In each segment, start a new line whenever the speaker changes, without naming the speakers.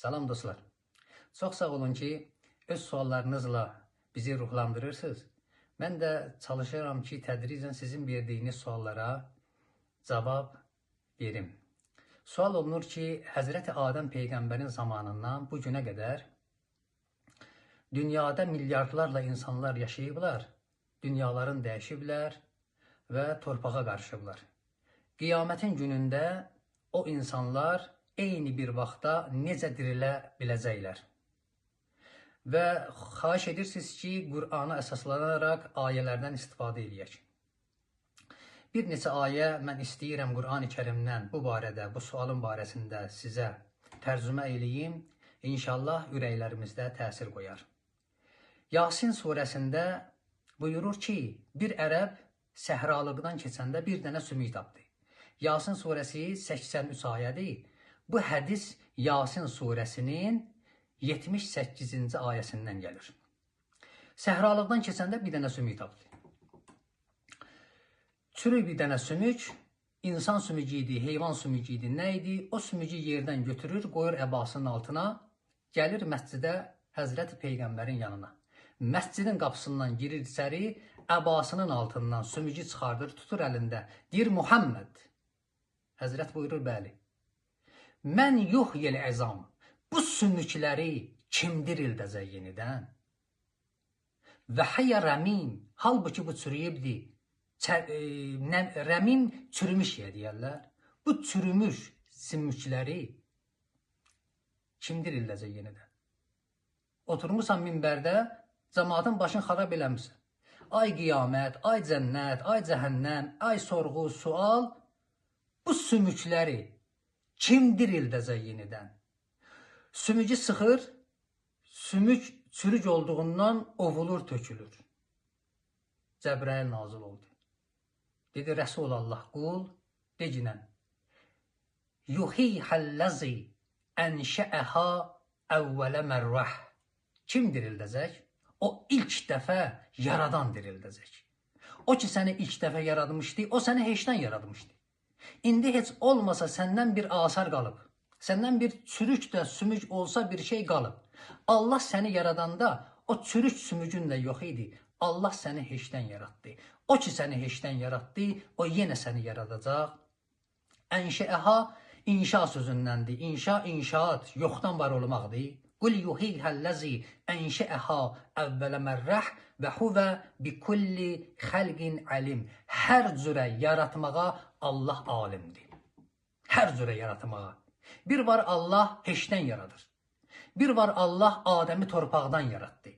Salam dostlar. Çox sağ olun ki, öz suallarınızla bizi ruhlandırırsınız. Mən də çalışıram ki, tədricən sizin verdiyiniz suallara cavab verim. Sual olunur ki, Həzrəti Adəm Peyğəmbərin zamanından bu günə qədər dünyada milyardlarla insanlar yaşayıblar, dünyaların dəyişiblər və torpağa qarışıblar. Qiyamətin günündə o insanlar eyni bir vaxtda necə dirilə biləcəklər? Və xahiş edirsiniz ki, Qur'ana əsaslanaraq ayələrdən istifadə edək. Bir neçə ayə mən istəyirəm Qur'an-ı Kərimdən bu barədə, bu sualın barəsində sizə tərcümə eləyim. İnşallah ürəklərimizdə təsir qoyar. Yasin surəsində buyurur ki, bir ərəb səhralıqdan keçəndə bir dənə sümük tapdı. Yasin surəsi 83 ayədir. Bu hədis Yasin surəsinin 78-ci ayəsindən gəlir. Səhralıqdan keçəndə bir dənə sümük tapdı. Çürük bir dənə sümük, insan sümücü idi, heyvan sümücü idi, nə idi? O sümücü yerdən götürür, qoyur əbasının altına, gəlir məscidə Həzrəti Peyğəmbərin yanına. Məscidin qapısından girir içəri, əbasının altından sümücü çıxardır, tutur əlində. Deyir Muhammed. Həzrət buyurur, bəli. Mən yox yel əzam, bu sümükləri kim dirildəcək yenidən? Və hayya rəmim, halbuki bu çürüyübdi. Rəmim çürümüş yer deyərlər. Bu çürümüş sümükləri kim dirildəcək yenidən? Oturmuşsan minbərdə, cəmaatın başını xarab eləmişsən. Ay qiyamət, ay cənnət, ay cəhənnəm, ay sorğu, sual. Bu sümükləri kim dirildəcək yenidən? Sümücü sıxır, sümük çürük olduğundan ovulur, tökülür. Cəbrail nazil oldu. Dedi, Rəsulallah, qul, decinən. Yuhiyhəlləzi ənşəəhə əvvələ mərrəh. Kim dirildəcək? O ilk dəfə yaradan dirildəcək. O ki, səni ilk dəfə yaradmışdı, o səni heçdən yaradmışdı. İndi heç olmasa səndən bir asar qalıb. Səndən bir çürük də sümük olsa bir şey qalıb. Allah səni yaradanda o çürük sümükün də yox idi. Allah səni heçdən yaratdı. O ki səni heçdən yaratdı, o yenə səni yaradacaq. Ənşəəhə inşa sözündəndir. İnşa, inşaat, yoxdan var olmaqdır. Qul yuhiyhəlləzi ənşəəhə əvvələ mərrəh və huvə bi kulli xəlqin alim. Hər cürə yaratmağa Allah alimdir. Hər cürə yaratmağa. Bir var Allah heçdən yaradır. Bir var Allah Adəmi torpaqdan yaratdı.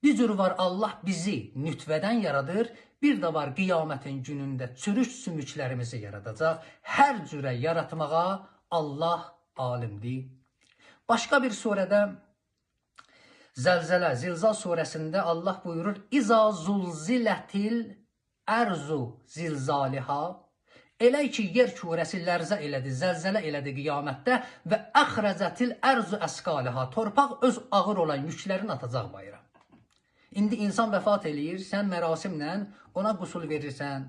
Bir cür var Allah bizi nütvədən yaradır. Bir də var qiyamətin günündə çürük sümüklərimizi yaradacaq. Hər cürə yaratmağa Allah alimdir. Başqa bir surədə Zəlzələ, Zilzal surəsində Allah buyurur, İza zulzilətil ərzu zilzaliha. Elə ki, yer kürəsi lərzə elədi, zəlzələ elədi qiyamətdə və əxrəcətil ərzu əskaliha. Torpaq öz ağır olan yüklərini atacaq bayıra. İndi insan vəfat eləyir, sən mərasimlə ona qusul verirsən,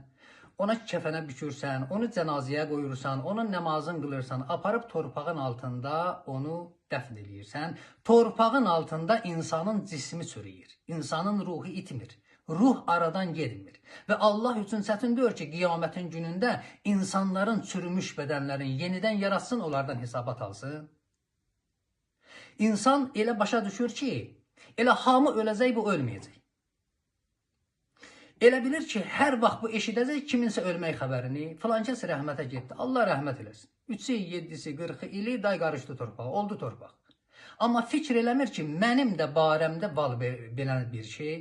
ona kəfənə bükürsən, onu cənazəyə qoyursan, onun namazını qılırsan, aparıb torpağın altında onu dəfn eləyirsən. Torpağın altında insanın cismi çürüyür, insanın ruhu itmir. Ruh aradan gedmir. Və Allah üçün çətin deyir ki, qiyamətin günündə insanların çürümüş bədənlərini yenidən yaratsın, onlardan hesabat alsın. İnsan elə başa düşür ki, elə hamı öləcək, bu ölməyəcək. Elə bilir ki, hər vaxt bu eşidəcək kiminsə ölmək xəbərini, filankəs rəhmətə getdi, Allah rəhmət eləsin. 3-ü, 7-si, 40-ı ili day qarışdı torpağa, oldu torpaq. Amma fikr eləmir ki, mənim də barəmdə val bilən bir şey,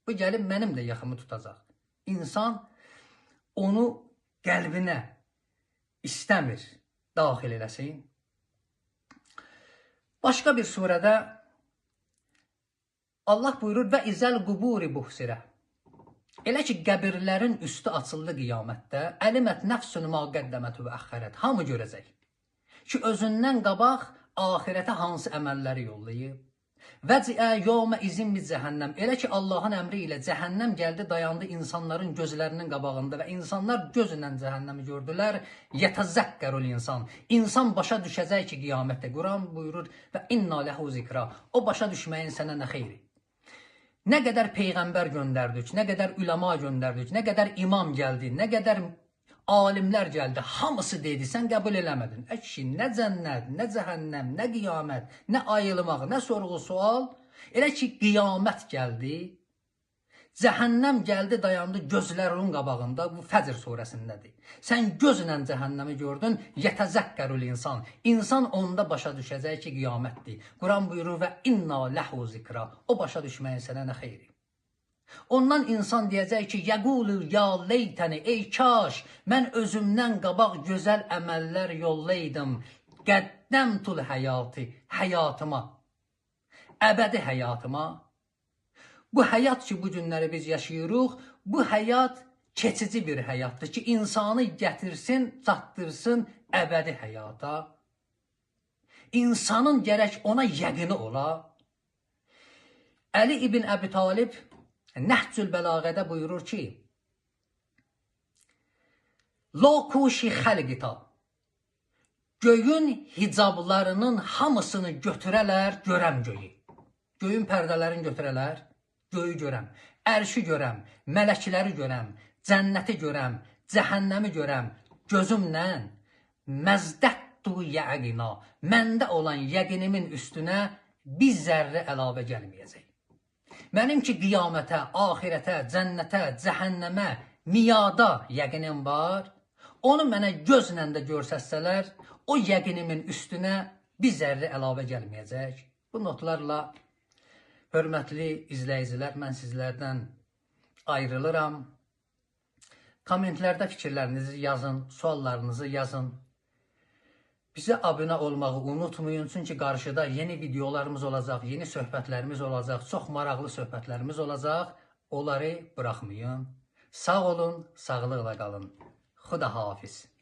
bu gəlib mənim də yaxımı tutacaq. İnsan onu qəlbinə istəmir, daxil eləsin. Başqa bir surədə Allah buyurur və izəl quburi buhsirə. Elə ki, qəbirlərin üstü açıldı qiyamətdə, əlimət nəfsün ma qəddəmətü və əxərət. Hamı görəcək ki, özündən qabaq ahirətə hansı əməlləri yollayıb, Vəciə yawmə izin bir cəhənnəm. Elə ki Allahın əmri ilə cəhənnəm gəldi, dayandı insanların gözlərinin qabağında və insanlar gözlə cəhənnəmi gördülər. Yətəzəkkərul insan. İnsan başa düşəcək ki, qiyamətdə. Quran buyurur və inna lehu zikra. O başa düşməyin sənə nə xeyri? Nə qədər peyğəmbər göndərdik, nə qədər üləma göndərdik, nə qədər imam gəldi, nə qədər alimlər gəldi, hamısı dedi, sən qəbul eləmədin. Əşi, nə cənnət, nə cəhənnəm, nə qiyamət, nə ayılmaq, nə sorğu sual. Elə ki qiyamət gəldi, cəhənnəm gəldi, dayandı gözlərinin qabağında. Bu Fəcr surəsindədir. Sən gözlə cəhənnəmi gördün, yətəzəkkərul insan. İnsan onda başa düşəcək ki, qiyamətdir. Quran buyurur və inna lehu zikra. O başa düşməyin sənə nə xeyri? Ondan insan deyəcək ki, yəqulul ya leytəni, ey kaş, mən özümdən qabaq gözəl əməllər yollaydım. Qəddəmtul həyatı, həyatıma, əbədi həyatıma. Bu həyat ki, bu günləri biz yaşayırıq, bu həyat keçici bir həyatdır ki, insanı gətirsin, çatdırsın əbədi həyata. İnsanın gərək ona yəqini ola. Əli ibn Əbi Talib Nəhcül Bəlağədə buyurur ki, Lokuşi xəlqita, göyün hicablarının hamısını götürələr, görəm göyü. Göyün pərdələrini götürələr, göyü görəm, ərşi görəm, mələkləri görəm, cənnəti görəm, cəhənnəmi görəm, gözümlə məzdəttu yəqina, məndə olan yəqinimin üstünə bir zərrə əlavə gəlməyəcək. Mənim ki qiyamətə, axirətə, cənnətə, cəhənnəmə, miyada yəqinim var. Onu mənə gözlə də görsətsələr, o yəqinimin üstünə bir zərrə əlavə gəlməyəcək. Bu notlarla, hörmətli izləyicilər, mən sizlərdən ayrılıram. Kommentlərdə fikirlərinizi yazın, suallarınızı yazın. Bizə abunə olmağı unutmayın, çünki qarşıda yeni videolarımız olacaq, yeni söhbətlərimiz olacaq, çox maraqlı söhbətlərimiz olacaq. Onları buraxmayın. Sağ olun, sağlıqla qalın. Xudahafiz.